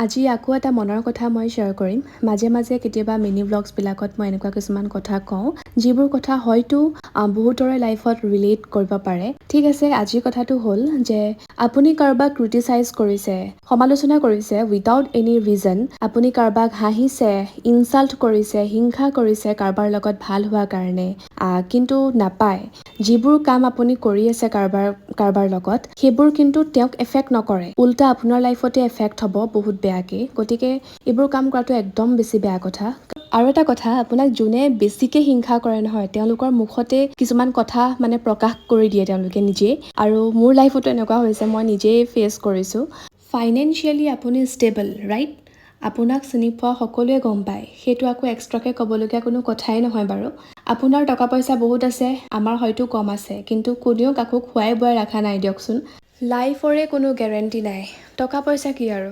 আজি আকৌ এটা মনৰ কথা মই শ্বেয়াৰ কৰিম। মাজে মাজে কেতিয়াবা মিনি ব্লগছবিলাকত মই এনেকুৱা কিছুমান কথা কওঁ, যিবোৰ কথা হয়তো বহুতৰে লাইফত ৰিলেট কৰিব পাৰে। ঠিক আছে, আজিৰ কথাটো হ'ল যে আপুনি কাৰোবাক ক্ৰিটিচাইজ কৰিছে, সমালোচনা কৰিছে উইদাউট এনি ৰিজন। আপুনি কাৰোবাক হাঁহিছে, ইনচাল্ট কৰিছে, হিংসা কৰিছে কাৰোবাৰ লগত ভাল হোৱাৰ কাৰণে, কিন্তু নাপায়। যিবোৰ কাম আপুনি কৰি আছে কাৰোবাৰ লগত, সেইবোৰ কিন্তু তেওঁক এফেক্ট নকৰে, উল্টা আপোনাৰ লাইফতে এফেক্ট হ'ব বহুত বেয়াকে। গতিকে এইবোৰ কাম কৰাটো একদম বেছি বেয়া কথা। আৰু এটা কথা, আপোনাক যোনে বেছিকে হিংসা কৰে নহয়, তেওঁলোকৰ মুখতে কিছুমান কথা প্ৰকাশ কৰি দিয়ে তেওঁলোকে নিজেই। আৰু মোৰ লাইফতো এনেকুৱা হৈছে, মই নিজেই ফেচ কৰিছোঁ। ফাইনেন্সিয়েলি আপুনি ষ্টেবল, ৰাইট? আপোনাক চিনি পোৱা সকলোৱে গম পায়, সেইটো আকৌ এক্সট্ৰাকৈ ক'বলগীয়া কোনো কথাই নহয় বাৰু। আপোনাৰ টকা পইচা বহুত আছে, আমাৰ হয়তো কম আছে, কিন্তু কোনেও কাকো খুৱাই বোৱাই ৰখা নাই দিয়কচোন। লাইফৰে কোনো গেৰেণ্টি নাই, টকা পইচা কি আৰু।